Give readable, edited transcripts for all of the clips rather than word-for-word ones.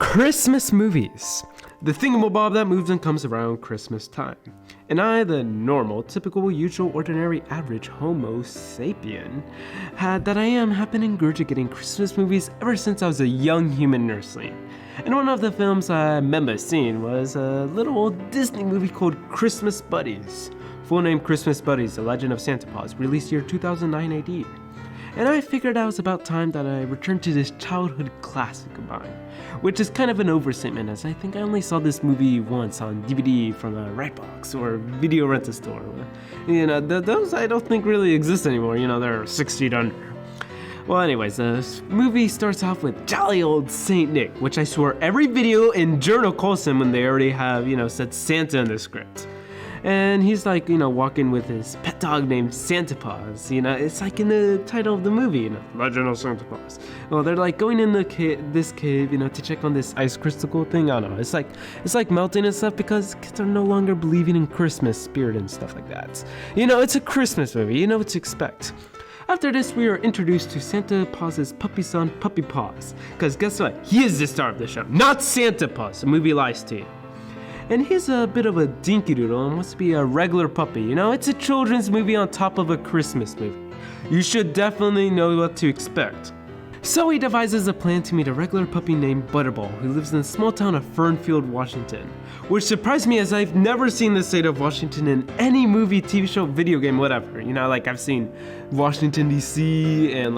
Christmas movies. The thingamabob that moves and comes around Christmas time. And I, the normal, typical, usual, ordinary, average Homo sapien, have been ingurgitating Christmas movies ever since I was a young human nursling. And one of the films I remember seeing was a little old Disney movie called Christmas Buddies. Full name Christmas Buddies, The Legend of Santa Paws, released year 2009 AD. And I figured it was about time that I returned to this childhood classic of mine, which is kind of an overstatement, as I think I only saw this movie once on DVD from a Rightbox or video rental store. Those I don't think really exist anymore, they're 6 feet under. Well, anyways, this movie starts off with jolly old Saint Nick, which I swore every video and journal calls him when they already have, said Santa in the script. And he's walking with his pet dog named Santa Paws. It's like in the title of the movie, Legend of Santa Paws. Well, they're going in this cave, to check on this ice crystal thing. I don't know. It's like melting and stuff because kids are no longer believing in Christmas spirit and stuff like that. It's a Christmas movie. You know what to expect. After this, we are introduced to Santa Paws' puppy son, Puppy Paws. Because guess what? He is the star of the show, not Santa Paws. The movie lies to you. And he's a bit of a dinky doodle and wants to be a regular puppy. It's a children's movie on top of a Christmas movie. You should definitely know what to expect. So he devises a plan to meet a regular puppy named Butterball, who lives in the small town of Fernfield, Washington. Which surprised me, as I've never seen the state of Washington in any movie, TV show, video game, whatever. I've seen Washington, D.C. and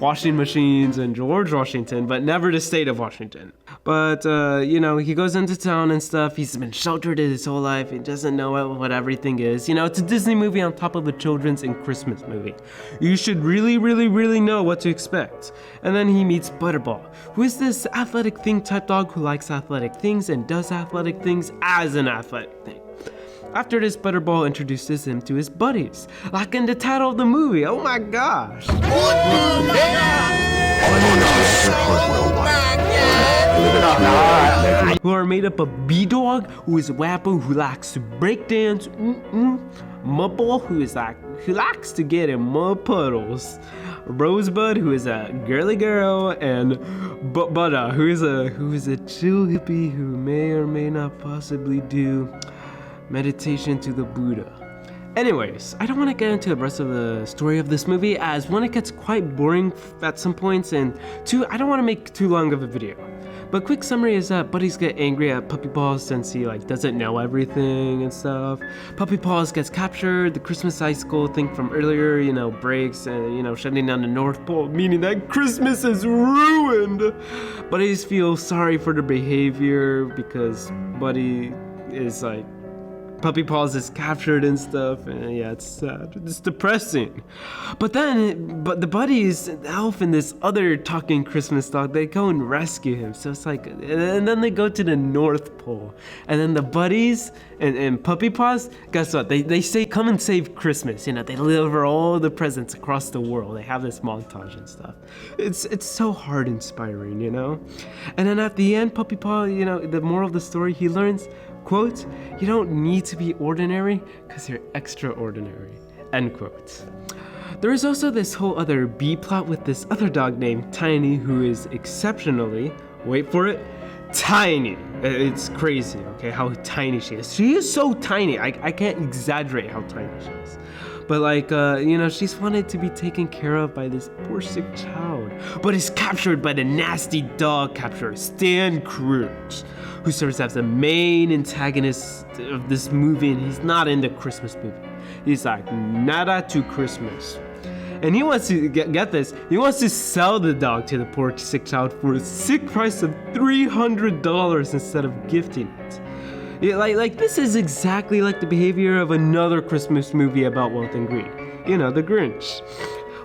washing machines and George Washington, but never the state of Washington. But, he goes into town and stuff. He's been sheltered his whole life. He doesn't know what everything is. It's a Disney movie on top of a children's and Christmas movie. You should really, really, really know what to expect. And then he meets Butterball, who is this athletic thing type dog who likes athletic things and does athletic things as an athletic thing. After this, Butterball introduces him to his buddies, like in the title of the movie. Oh my gosh! Who are made up of B-Dog, who is a Wappo who likes to break dance, Mudball, who likes to get in mud puddles, Rosebud, who is a girly girl, and Butta, who is a chill hippie who may or may not possibly do meditation to the Buddha. Anyways, I don't want to get into the rest of the story of this movie, as one, it gets quite boring at some points, and two, I don't want to make too long of a video. But quick summary is that buddies get angry at Puppy Paws since he doesn't know everything and stuff. Puppy Paws gets captured, the Christmas icicle thing from earlier, breaks and, shutting down the North Pole, meaning that Christmas is ruined. Buddies feel sorry for their behavior because Buddy is Puppy Paws is captured and stuff, and yeah, it's sad. It's depressing. But the buddies, the elf and this other talking Christmas dog, they go and rescue him. So it's and then they go to the North Pole. And then the buddies and Puppy Paws, guess what? They say, come and save Christmas. They deliver all the presents across the world. They have this montage and stuff. It's so heart inspiring, And then at the end, Puppy Paw, the moral of the story, he learns, quote, you don't need to be ordinary because you're extraordinary, end quote. There is also this whole other B plot with this other dog named Tiny, who is exceptionally, wait for it, tiny. It's crazy, okay, how tiny she is. She is so tiny, I can't exaggerate how tiny she is. But she's wanted to be taken care of by this poor sick child, but is captured by the nasty dog capturer, Stan Cruz, who serves as the main antagonist of this movie, and he's not in the Christmas movie. He's nada to Christmas. And he wants to, get this, he wants to sell the dog to the poor sick child for a sick price of $300 instead of gifting it. Yeah, this is exactly like the behavior of another Christmas movie about wealth and greed. The Grinch.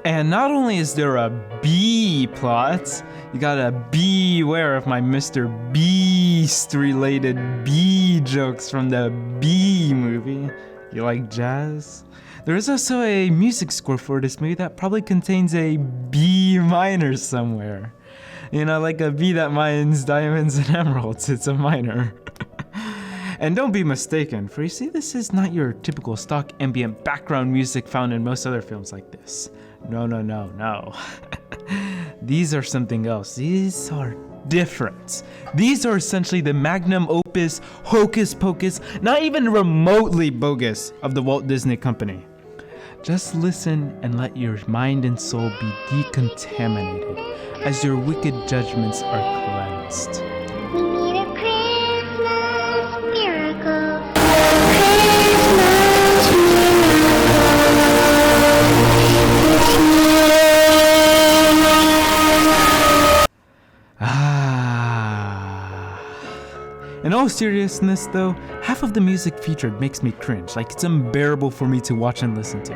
And not only is there a B plot, you gotta beware of my Mr. Beast related B jokes from the B movie. You like jazz? There is also a music score for this movie that probably contains a B minor somewhere. Like a B that mines diamonds and emeralds, it's a minor. And don't be mistaken, for you see, this is not your typical stock ambient background music found in most other films like this. No. These are something else. These are different. These are essentially the magnum opus, hocus pocus, not even remotely bogus of the Walt Disney Company. Just listen and let your mind and soul be decontaminated as your wicked judgments are cleansed. We need a Christmas miracle. In all seriousness though, half of the music featured makes me cringe, like it's unbearable for me to watch and listen to.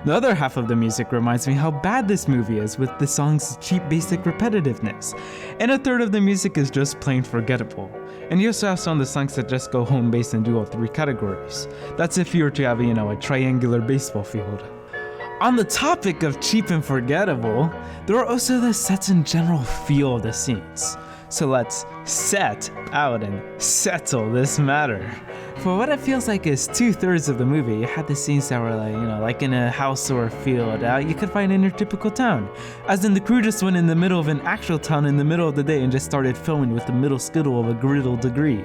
The other half of the music reminds me how bad this movie is with the song's cheap basic repetitiveness. And a third of the music is just plain forgettable. And you also have some of the songs that just go home base and do all three categories. That's if you were to have, a triangular baseball field. On the topic of cheap and forgettable, there are also the sets and general feel of the scenes. So let's set out and settle this matter. For what it feels like is 2/3 of the movie, you had the scenes that were like in a house or a field you could find in your typical town. As in the crew just went in the middle of an actual town in the middle of the day and just started filming with the middle skittle of a griddle degree.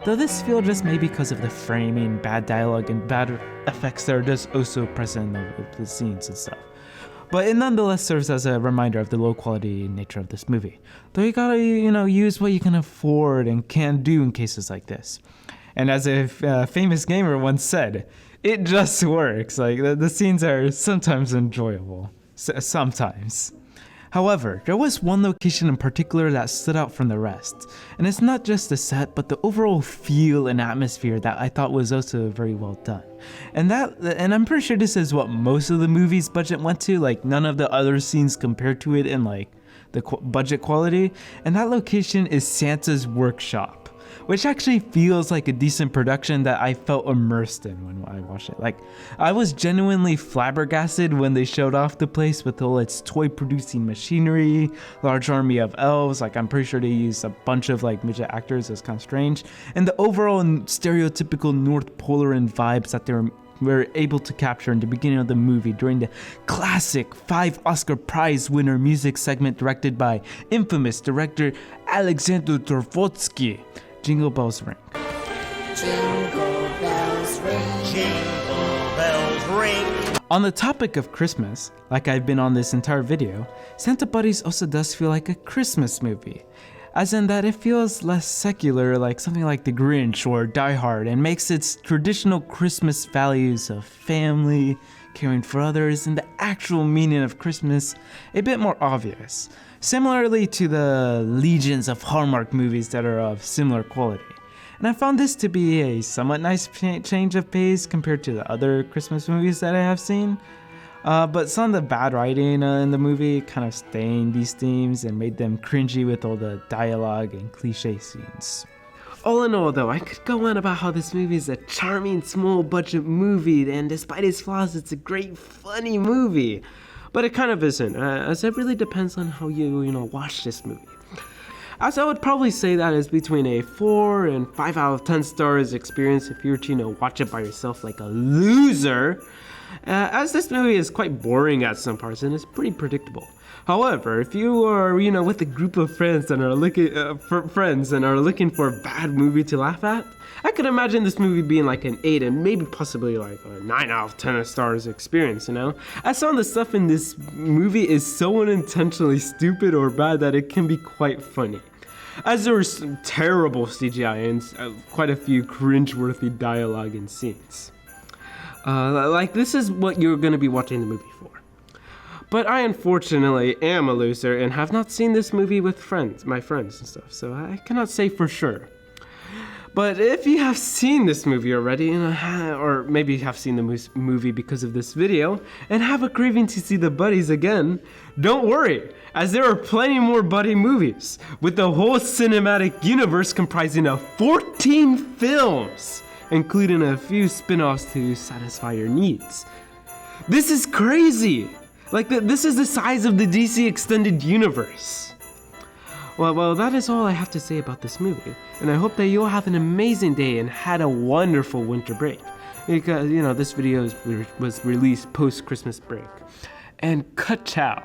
Though this feel just may be because of the framing, bad dialogue, and bad effects that are just also present in the scenes and stuff. But it nonetheless serves as a reminder of the low quality nature of this movie. Though you gotta, use what you can afford and can do in cases like this. And as a famous gamer once said, it just works. Like, the scenes are sometimes enjoyable. Sometimes. However, there was one location in particular that stood out from the rest. And it's not just the set, but the overall feel and atmosphere that I thought was also very well done. And I'm pretty sure this is what most of the movie's budget went to, like none of the other scenes compared to it in like the budget quality. And that location is Santa's workshop, which actually feels like a decent production that I felt immersed in when I watched it. Like, I was genuinely flabbergasted when they showed off the place with all its toy producing machinery, large army of elves. Like, I'm pretty sure they used a bunch of like midget actors. It's kind of strange. And the overall stereotypical North Polaran vibes that they were able to capture in the beginning of the movie during the classic 5 Oscar Prize winner music segment directed by infamous director Alexander Torvotsky. Jingle bells ring. Jingle bells ring. Jingle bells ring. On the topic of Christmas, like I've been on this entire video, Santa Buddies also does feel like a Christmas movie. As in that it feels less secular, like something like The Grinch or Die Hard, and makes its traditional Christmas values of family, caring for others, and the actual meaning of Christmas a bit more obvious. Similarly to the legions of Hallmark movies that are of similar quality. And I found this to be a somewhat nice change of pace compared to the other Christmas movies that I have seen. But some of the bad writing in the movie kind of stained these themes and made them cringy with all the dialogue and cliche scenes. All in all though, I could go on about how this movie is a charming small budget movie, and despite its flaws, it's a great funny movie. But it kind of isn't, as it really depends on how you watch this movie. As I would probably say that is between a 4 and 5 out of 10 stars experience if you were to watch it by yourself like a loser, as this movie is quite boring at some parts and it's pretty predictable. However, if you are with a group of friends and are looking looking for a bad movie to laugh at, I could imagine this movie being like an 8 and maybe possibly like a 9 out of 10 stars experience, As some of the stuff in this movie is so unintentionally stupid or bad that it can be quite funny. As there was some terrible CGI and quite a few cringe-worthy dialogue and scenes. Like, this is what you're going to be watching the movie for. But I unfortunately am a loser and have not seen this movie with my friends and stuff, so I cannot say for sure. But if you have seen this movie already, or maybe you have seen the movie because of this video, and have a craving to see the buddies again, don't worry, as there are plenty more buddy movies, with the whole cinematic universe comprising of 14 films, including a few spin-offs to satisfy your needs. This is crazy! Like, this is the size of the DC Extended Universe. Well, that is all I have to say about this movie, and I hope that you'll have an amazing day and had a wonderful winter break, because, this video was released post-Christmas break. And ka-chow!